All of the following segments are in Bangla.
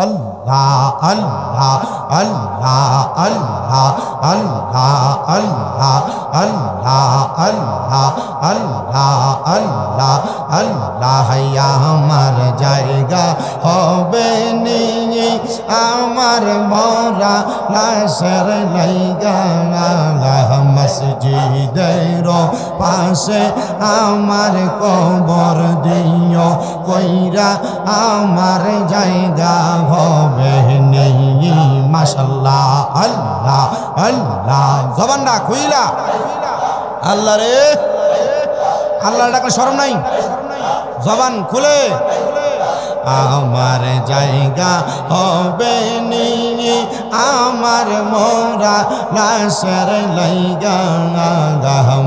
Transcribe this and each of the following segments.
আল্লাহ আল্লাহ আল্লাহ আল্লাহ আল্লাহ আল্লাহ আল্লাহ আল্লাহ আল্লাহ আল্লাহ আল্লাহ আমার জায়গা হবে নি আমার মরা লাশের লাইগা মসজিদের পাশে আমার কবর দিও কইরা আমার জায়গা হবে নি মাশাআল্লাহ আল্লাহ আল্লাহ জবানটা খুইলা আল্লাহ রে আল্লাহর ডাকলে শরম নাই জবান খুলে আমার জায়গা হবে নি আমার মোরা লাশের লাইগা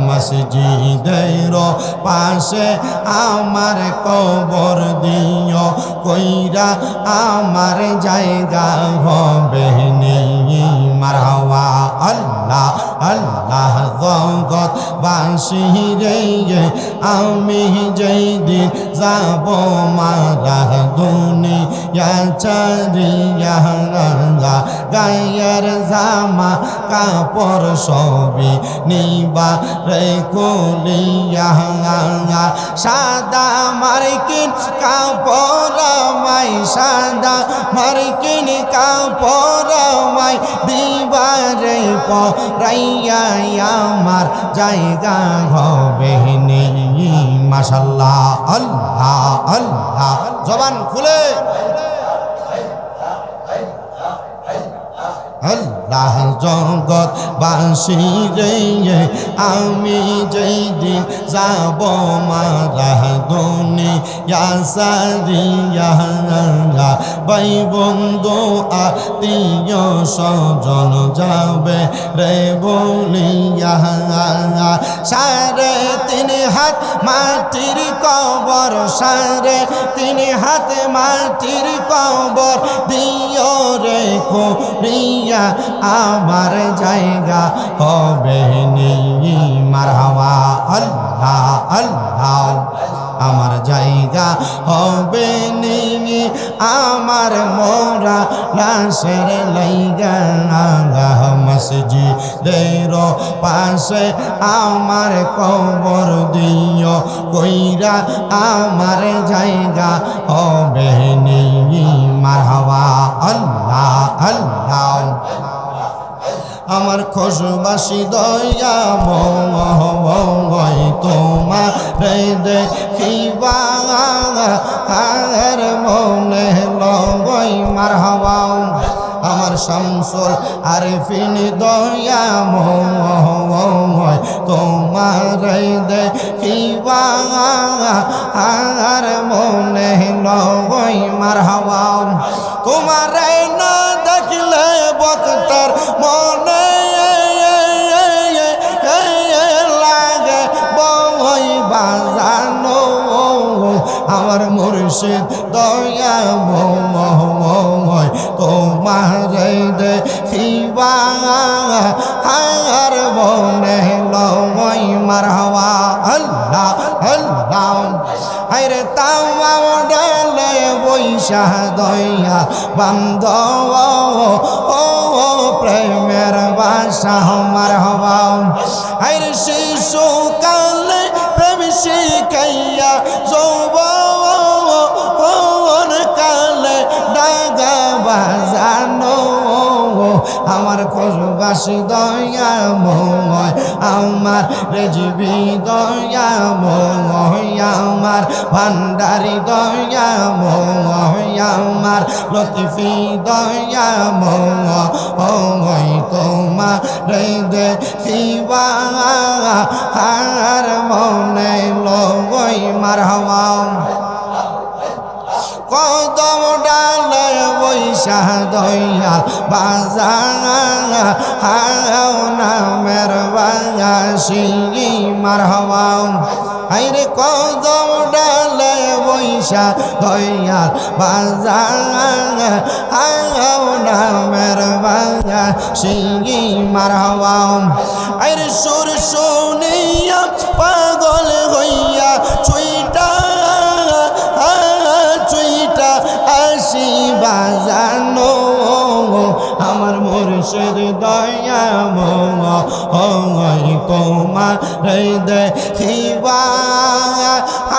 মসজিদের পাশে আমার কবর দিও কইরা আমার জায়গা হবে নি মারহাবা আল্লাহ আল্লাহ জগৎ বাসী রে আমি যেই দিন যাব মারা দুনিয়া চারিয়া গায়ের জামা কাপড় সবই নিবা রে কুলিয়া সাদা মার্কিন কাপড় মাই সাদা মার্কিন কাপড় মাই দিবা রে পরাইয়া আমার জায়গা হবে নি মাশাআল্লাহ আল্লাহ আল্লাহ জবান খুলে আল্লাহ জগৎ বাসী রে আমি যেই দিন যাব মারা দুনিয়া সারিয়া ভাই বন্ধু আত্মীয় স্বজন যাবে রে বলিয়া সাড়ে 3 হাত মাটির কবর সাড়ে 3 হাত মাটির কবর দিও রে করিয়া আমার জায়গা হবে নি মারহাবা আল্লাহ আল্লাহ আমার জায়গা হবে নি আমার মোরা লাশের লাইগা মসজিদের পাশে আমার কবর দিও কইরা আমার জায়গা হবে নি মারহাবা আল্লাহ আল্লাহ আমার খোশবাসী দয়া ময় তোমার দেখিবা আর মনে লয় মারহাবা আমার শামসুল আরিফিন দয়া ময় তোমার দেখিবা আর মনে লয় মারহাবা তোমার না দেখলে বক্তার মনে লাগে বই বাজানো আমার মুর্শিদ দয়া ময় তোমার দেখিবা আর মনে লয় মারহাবা আল্লাহ আল্লাহ আরে তাও ডালে বৈশা দয়া বান্ধব ও প্রেমের বাসা মারহাবা আরে শিশু কালে প্রেম শিখাইয়া যৌবন কালে ডাগা বাজানো আমার খোশবাসী দয়া ময় আমার রেজবি দয়া ময় আমার ভান্ডারি দয়া ময় আমার লতিফি দয়া ময় তোমার দেখিবা আর মনে লয় মারহাবা কদম ডালে বৈশা দয়া বাজাও নামের বাজাসি মারহাবা আইরে কদম ডালে বৈশা দয়া বাজাও নামের বাজাসি মারহাবা আইরে সুর শুনিয়া পাগল হইয়া চুইটা আসি বাজার আমার মুর্শিদ দয়াময় তোমার দেখিবা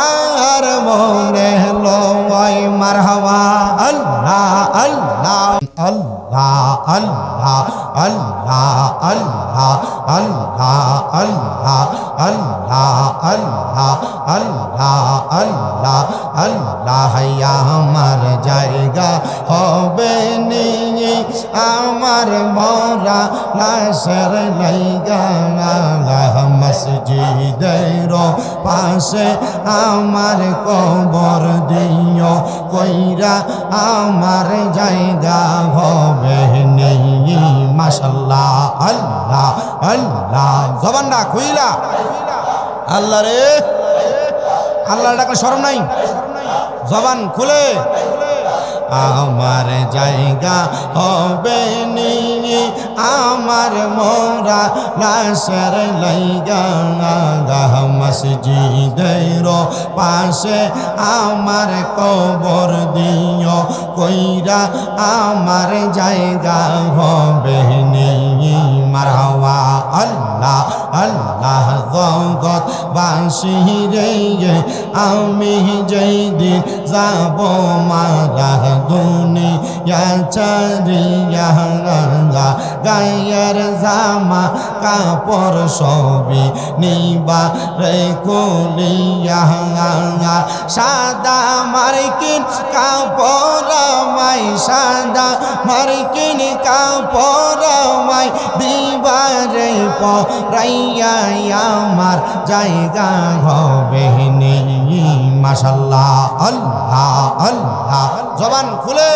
আর মনে লয় মারহাবা আল্লাহ আল্লাহ আল্লাহ আল্লাহ আল্লাহ আল্লাহ আল্লাহ আল্লাহ আল্লাহ আল্লাহ আল্লাহ আল্লাহ আল্লাহ আমার জায়গা হবে নি আমার মরা লাশের লাইগা মসজিদের পাশে আমার কবর দিও কইরা আমার জায়গা হবে নি মাশাআল্লাহ আল্লাহ আল্লাহ জবানটা খুইলা আল্লাহ রে আল্লাহ ডাকলে শরম নাই জবান খুলে আমার জায়গা হবে নি আমার মোরা লাশের লাইগা মসজিদের পাশে আমার কবর দিও কইরা আমার জায়গা হবে নি মারহাবা আল্লাহ আল্লাহ জগৎ বাসী রে আমি যেই দিন যাব মারা দুনিয়া ছাড়িয়া গায়ের জামা কাপড় সবই নিবা রে কুলিয়া সাদা মার্কিন কাপড় মাই সাদা মার্কিন কাপড় মাই দিবা রে পরাইয়া আমার জায়গা হবে নি মাশাআল্লাহ আল্লাহ আল্লাহ জবান খুলে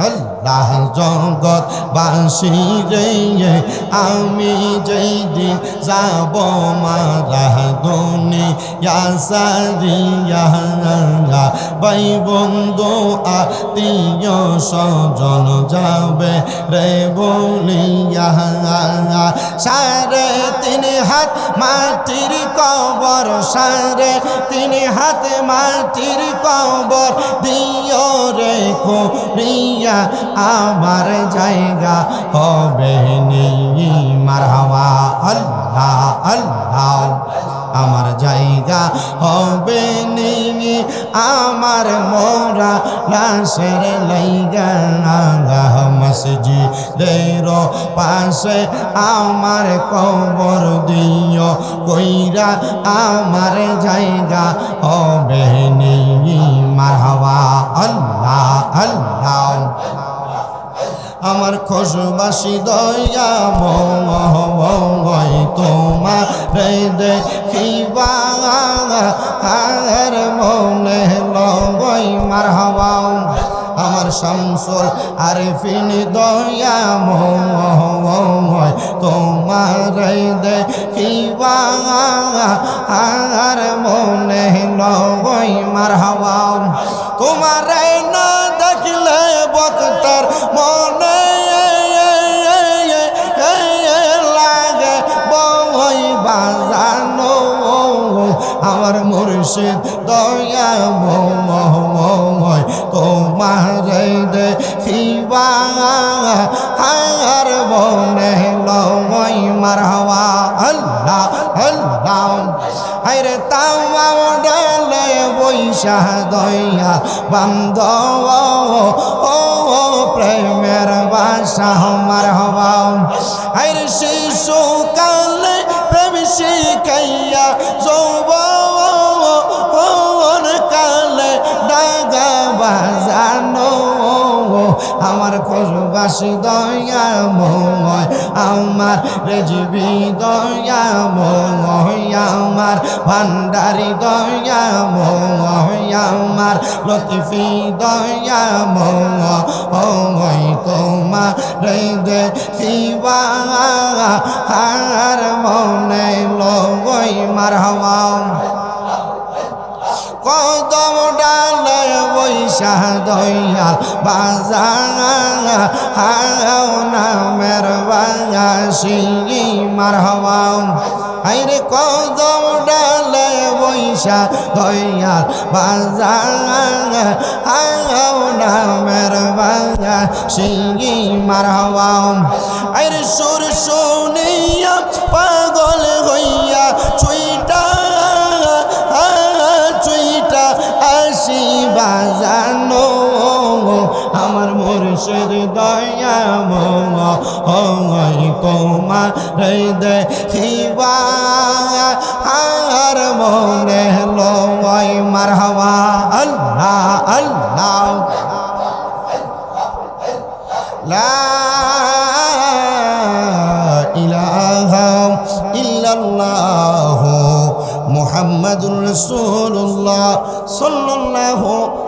আল্লাহ জগৎ বাসী রে আমি যেই দিন যাব মারা দুনিয়া সারিয়া ভাই বন্ধু আত্মীয় স্বজন যাবে রে বলিয়া 3.5 হাত মাটির কবর 3.5 হাত মাটির কবর দিও রে করিয়া আমার জায়গা হবে নি মারহাবা আল্লাহ আল্লাহ আমার জায়গা হবে নি আমার মোরা লাশের লাইগা মসজিদের পাশে আমার কবর দিও কইরা আমার জায়গা হবে নি মারহাবা আল্লাহ আল্লাহ আমার খোশবাসী দয়া ময় তোমার দেখিবা আর মনে লয় মারহাবা আমার শামসুল আরিফিন দয়া ময় তোমার দেখিবা আর মনে লয় মারহাবা তোমার না দেখলে বক্তার মনে লাগে বই বাজানো আমার মুর্শিদ দয়া ময় তোমার দেখিবা আর মনে লয় মারহাবা আল্লাহ আল্লাহ আরে তাওয়া ডালে বৈশা দয়া বান্ধব ও প্রেমের বাসা মারহাবা আরে শিশু কালে প্রেম শিখাইয়া যৌবন কালে দাগা বাজানো আমার খোশবাসী দয়া ময় আমার রেজবি দয়া ময় আমার ভান্ডারি দয়া ময় আমার লতিফি দয়া ময় তোমার দেখিবা আর মনে লয় মারহাবা কদম ডালে বৈশা দয়াল বাজাও নামের বাজাসি মারহাবা আইরে কদম ডালে বৈশা দয়াল বাজাও নামের বাসি মারহাবা আরে সুর শুনিয়া পাগল হইয়া চুইটা আসি বাজানো আমার মুর্শিদ দয়াময় কোমা দেখিবা আর মনে লয় মারহাবা আল্লাহ আল্লাহ লা ইলাহা ইল্লাল্লাহু মুহাম্মাদুর রাসূলুল্লাহ সাল্লাল্লাহু